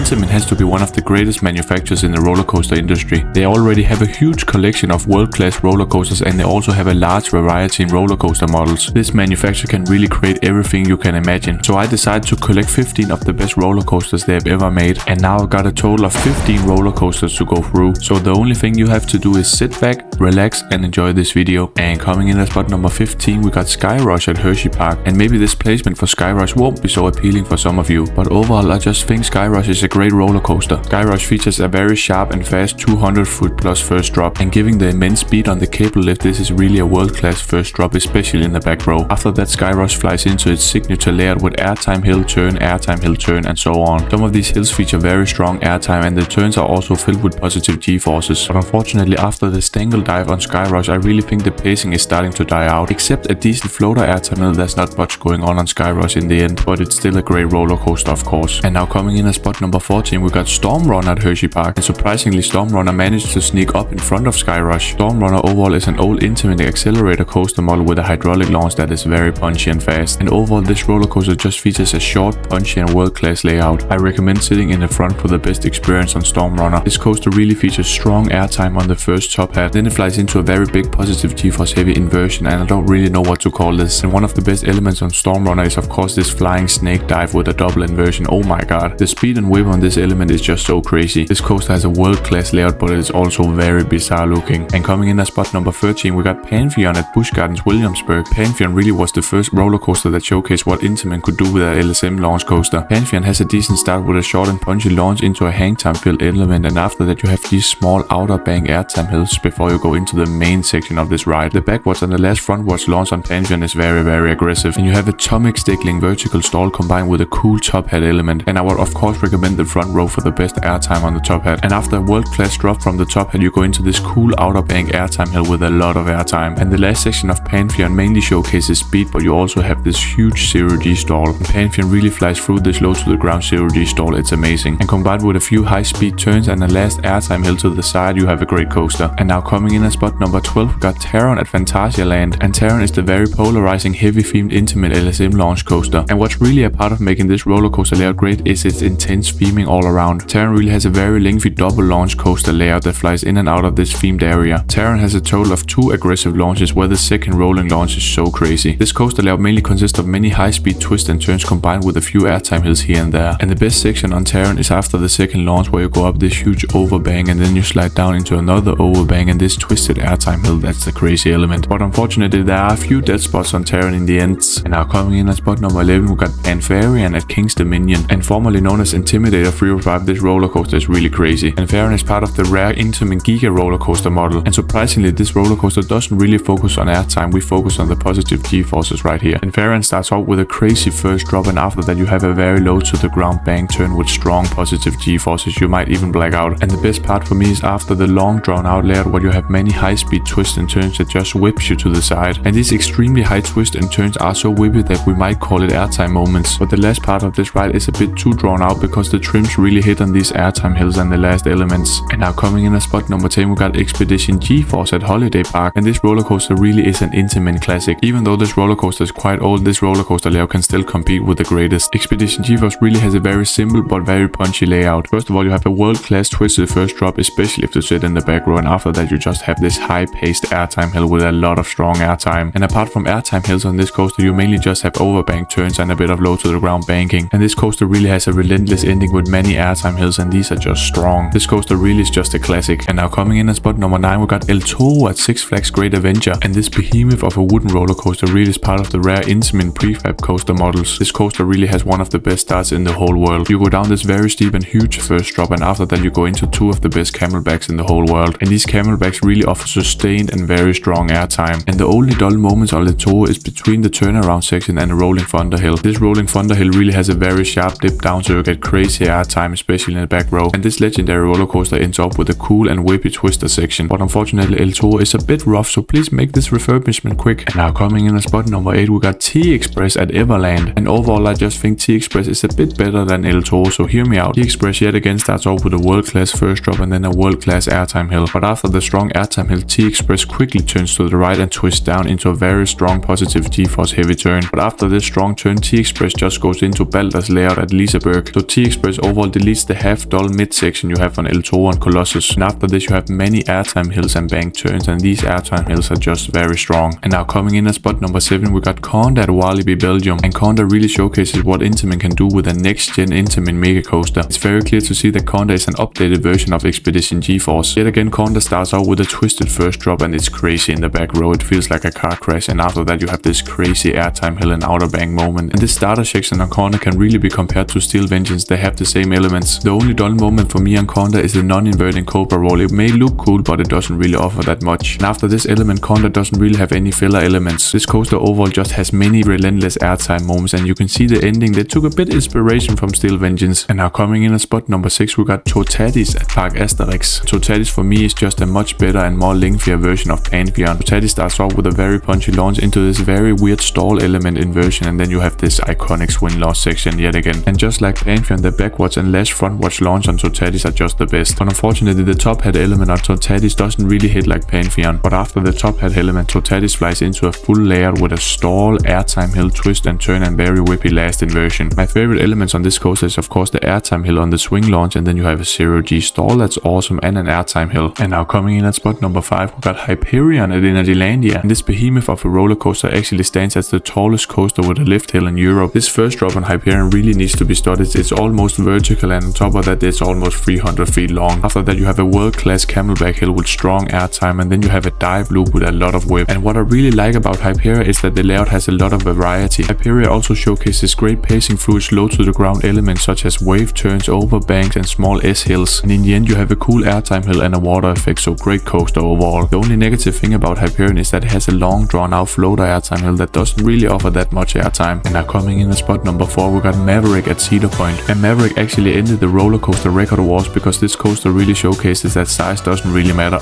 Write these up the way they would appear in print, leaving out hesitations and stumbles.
Intamin has to be one of the greatest manufacturers in the roller coaster industry. They already have a huge collection of world-class roller coasters, and they also have a large variety in roller coaster models. This manufacturer can really create everything you can imagine. So I decided to collect 15 of the best roller coasters they have ever made, and now I've got a total of 15 roller coasters to go through. So the only thing you have to do is sit back, relax and enjoy this video. And coming in at spot number 15, we got Skyrush at Hershey Park. And maybe this placement for Skyrush won't be so appealing for some of you, but overall I just think Skyrush is a great roller coaster. Skyrush features a very sharp and fast 200-foot plus first drop, and giving the immense speed on the cable lift, this is really a world-class first drop, especially in the back row. After that, Skyrush flies into its signature layout with airtime hill turn, and so on. Some of these hills feature very strong airtime, and the turns are also filled with positive G-forces. But unfortunately, after the stangle dive on Skyrush, I really think the pacing is starting to die out. Except a decent floater airtime hill, there's not much going on Skyrush in the end, but it's still a great roller coaster, of course. And now coming in at spot number 14, we got Stormrunner at Hershey Park. And surprisingly, Stormrunner managed to sneak up in front of Skyrush. Stormrunner overall is an old Intamin accelerator coaster model with a hydraulic launch that is very punchy and fast. And overall, this roller coaster just features a short, punchy and world-class layout. I recommend sitting in the front for the best experience on Stormrunner. This coaster really features strong airtime on the first top hat, then it flies into a very big positive G-force heavy inversion, and I don't really know what to call this. And one of the best elements on Stormrunner is of course this flying snake dive with a double inversion. Oh my god, the speed and whip on this element is just so crazy. This coaster has a world-class layout, but it is also very bizarre looking. And coming in at spot number 13, we got Panion at Busch Gardens Williamsburg. Panion really was the first roller coaster that showcased what Intamin could do with an LSM launch coaster. Panion has a decent start with a short and punchy launch into a hang time filled element, and after that you have these small outer bank airtime hills before you go into the main section of this ride. The backwards and the last frontwards launch on Panion is very aggressive, and you have a atomic stickling vertical stall combined with a cool top hat element. And I would of course recommend the front row for the best airtime on the top hat. And after a world-class drop from the top hat, you go into this cool outer bank airtime hill with a lot of airtime. And the last section of Panion mainly showcases speed, but you also have this huge 0G stall. And Panion really flies through this low to the ground 0G stall. It's amazing. And combined with a few high-speed turns and the last airtime hill to the side, you have a great coaster. And now coming in at spot number 12, we got Teran at Phantasialand. And Teran is the very polarizing heavy-themed Intamin LSM launch coaster. And what's really a part of making this roller coaster layout great is its intense theming all around. Teran really has a very lengthy double launch coaster layout that flies in and out of this themed area. Teran has a total of 2 aggressive launches, where the second rolling launch is so crazy. This coaster layout mainly consists of many high-speed twists and turns combined with a few airtime hills here and there. And the best section on Teran is after the second launch, where you go up this huge overbang and then you slide down into another overbang and this twisted airtime hill. That's the crazy element. But unfortunately, there are a few dead spots on Teran in the end. And now coming in at spot number 11, we got Panion at King's Dominion. And formerly known as Intimidator 305, this roller coaster is really crazy. And Panion is part of the rare Intamin Giga roller coaster model. And surprisingly, this roller coaster doesn't really focus on airtime. We focus on the positive G-forces right here. And Panion starts out with a crazy first drop, and after that you have a very low to the ground bank turn with strong positive G-forces. You might even black out. And the best part for me is after the long drawn out layout, where you have many high speed twists and turns that just whips you to the side. And these extremely high twists and turns are so whippy that we might call it airtime moments. But the last part of this ride is a bit too drawn out because the trims really hit on these airtime hills and the last elements. And now coming in at spot number 10, we got Expedition GeForce at Holiday Park. And this roller coaster really is an Intamin classic. Even though this roller coaster is quite old, this roller coaster layout can still compete with the greatest. Expedition GeForce really has a very simple but very punchy layout. First of all, you have a world-class twisted first drop, especially if you sit in the back row, and after that you just have this high-paced airtime hill with a lot of strong airtime. And apart from airtime hills on this coaster, you mainly just have overbank turns and a bit of low to the ground banking. And this coaster really has a relentless ending with many airtime hills, and these are just strong. This coaster really is just a classic. And now coming in at spot number 9, we got El Toro at Six Flags Great Adventure. And this behemoth of a wooden roller coaster really is part of the rare Intamin prefab coaster models. This coaster really has one of the best starts in the whole world. You go down this very steep and huge first drop, and after that you go into 2 of the best camelbacks in the whole world. And these camelbacks really offer sustained and very strong airtime. And the only dull moments on the Toro is between the turnaround section and the rolling thunder hill. This rolling thunder hill really has a very sharp dip down, so you get crazy airtime, especially in the back row. And this legendary roller coaster ends up with a cool and whippy twister section. But unfortunately, El Toro is a bit rough, so please make this refurbishment quick. And now coming in at spot number 8, we got T-Express at Everland. And overall, I just think T-Express is a bit better than El Toro, so hear me out. T-Express yet again starts off with a world-class first drop and then a world-class airtime hill. But after the strong airtime hill, T-Express quickly turns to the right and twists down into a very strong positive G-force heavy turn. But after this strong turn, T-Express just goes into Balder's layout at Liseberg. So T-Express this overall deletes the half dull mid section you have on El Toro and Colossus, and after this you have many airtime hills and bank turns, and these airtime hills are just very strong. And now coming in at spot number 7 we got Konk at Walibi Belgium, and Konk really showcases what Intamin can do with a next gen Intamin mega coaster. It's very clear to see that Konk is an updated version of Expedition GeForce. Yet again Konk starts out with a twisted first drop and it's crazy in the back row, it feels like a car crash, and after that you have this crazy airtime hill and outer bank moment. And this starter section on Konk can really be compared to Steel Vengeance, they have the same elements. The only dull moment for me on Konk is the non-inverting Cobra roll. It may look cool but it doesn't really offer that much. And after this element Konk doesn't really have any filler elements. This coaster overall just has many relentless airtime moments, and you can see the ending that took a bit inspiration from Steel Vengeance. And now coming in at spot number 6 we got Toris at Park Asterix. Toris for me is just a much better and more lengthier version of Panion. Toris starts off with a very punchy launch into this very weird stall element inversion, and then you have this iconic swing launch section yet again. And just like Panion, the backwards and less frontwards launch on Toris are just the best. But unfortunately the top hat element on Toris doesn't really hit like Panion, but after the top hat element Toris flies into a full layer with a stall, airtime hill, twist and turn, and very whippy last inversion. My favorite elements on this coaster is of course the airtime hill on the swing launch, and then you have a 0G stall that's awesome, and an airtime hill. And now coming in at spot number 5 we got Hyperion at Energylandia, and this behemoth of a roller coaster actually stands as the tallest coaster with a lift hill in Europe. This first drop on Hyperion really needs to be studied. It's almost vertical, and on top of that it's almost 300 feet long. After that you have a world-class camelback hill with strong airtime, and then you have a dive loop with a lot of whip. And what I really like about Hyperion is that the layout has a lot of variety. Hyperion also showcases great pacing through its low to the ground elements such as wave turns, over banks and small S hills, and in the end you have a cool airtime hill and a water effect, so great coaster overall. The only negative thing about Hyperion is that it has a long drawn out floater airtime hill that doesn't really offer that much airtime. And now coming in at spot number 4 we got Maverick at Cedar Point, and Maverick actually ended the roller coaster record awards because this coaster really showcases that size doesn't really matter.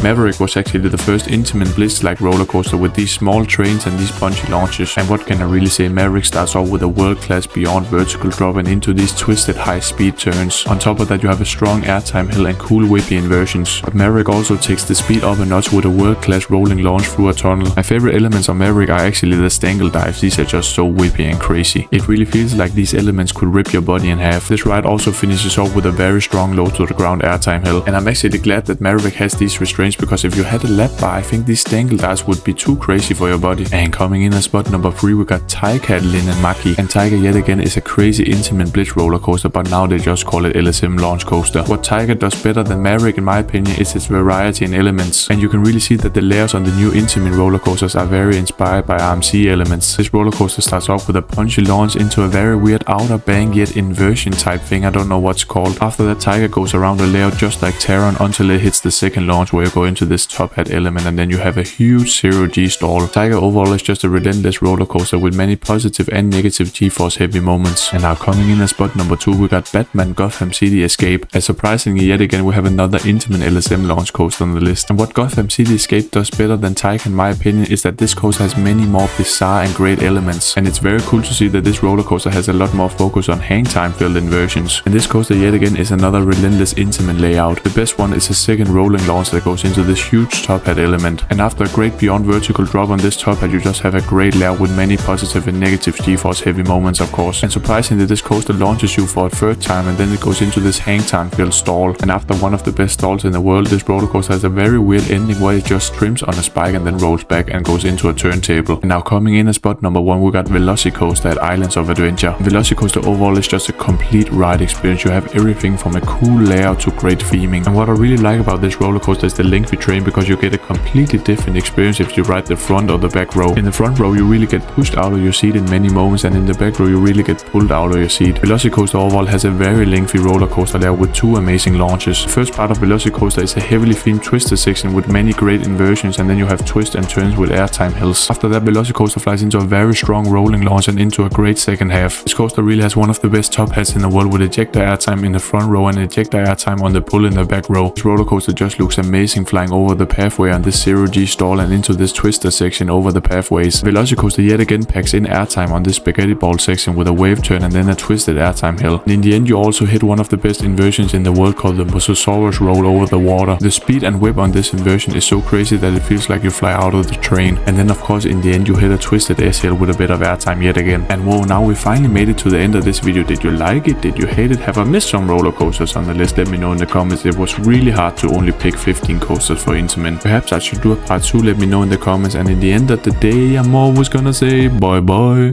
Maverick was actually the first Intamin Blitz like roller coaster with these small trains and these punchy launches, and what can I really say, Maverick starts off with a world class beyond vertical drop and into these twisted high speed turns. On top of that you have a strong airtime hill and cool whippy inversions, but Maverick also takes the speed up a notch with a world class rolling launch through a tunnel. My favorite elements on Maverick are actually the stangle dives, these are just so whippy and crazy. It really feels like these elements could rip your body in half. This ride also finishes off with a very strong low to the ground airtime hill, and I'm actually glad that Maverick has these restraints, because if you had a lap bar I think these stangle dives would be too crazy for your body. And coming in at spot number 3 we got Taika at Lin and Maki, and Taika yet again is a crazy Intamin Blitz roller coaster, but now they just call it LSM launch coaster. What Taika does better than Maverick in my opinion is its variety in elements, and you can really see that the layers on the new Intamin roller coasters are very inspired by RMC elements. This roller coaster starts off with a punchy launch into a very weird outer bank yet inversion type thing, I don't know what's called. After that Taika goes around the layout just like Teran until it hits the second launch where you go into this top hat element, and then you have a huge 0G stall. Taika overall is just a relentless roller coaster with many positive and negative GeForce heavy moments. And now coming in at spot number 2 we got Batman Gotham City Escape, and surprisingly yet again we have another Intamin LSM launch coaster on the list. And what Gotham City Escape does better than Taika in my opinion is that this coaster has many more bizarre and great elements, and it's very cool to see that this roller coaster has a lot more focus on hang time filled inversions. And this coaster yet again is another relentless Intamin layout. The best one is a second rolling launch that goes into this huge top hat element, and after a great beyond vertical drop on this top hat you just have a great layout with many positive and negative GeForce heavy moments of course. And surprisingly this coaster launches you for a third time, and then it goes into this hang time filled stall, and after one of the best stalls in the world this roller coaster has a very weird ending where it just trims on a spike and then rolls back and goes into a turntable. And now coming in at spot number 1 we got Velocicoaster at Islands of Adventure. Velocicoaster overall is just a complete ride experience. You have everything from a cool layout to great theming, and what I really like about this roller coaster is the lengthy train, because you get a completely different experience if you ride the front or the back row. In the front row you really get pushed out of your seat in many moments, and in the back row you really get pulled out of your seat. Velocicoaster overall has a very lengthy roller coaster layout with 2 amazing launches. The first part of Velocicoaster is a heavily themed twister section with many great inversions, and then you have twists and turns with airtime hills. After that Velocicoaster flies into a very strong rolling launch and into a great second half. This coaster really has one of the best top hats in the world with ejector airtime in the front row and ejector airtime on the pull in the back row. This roller coaster just looks amazing flying over the pathway on this 0G stall and into this twister section over the pathways. Velocicoaster yet again packs in airtime on this spaghetti ball section with a wave turn and then a twisted airtime hill. And in the end you also hit one of the best inversions in the world called the Mosasaurus roll over the water. The speed and whip on this inversion is so crazy that it feels like you fly out of the train. And then of course in the end you hit a twisted S hill with a bit of airtime yet again. And whoa, now we finally made it to the end of this video. Did you like like it? Did you hate it? Have I missed some roller coasters on the list? Let me know in the comments. It was really hard to only pick 15 coasters for Intamin. Perhaps I should do a part 2, let me know in the comments. And in the end of the day, I'm always gonna say bye bye.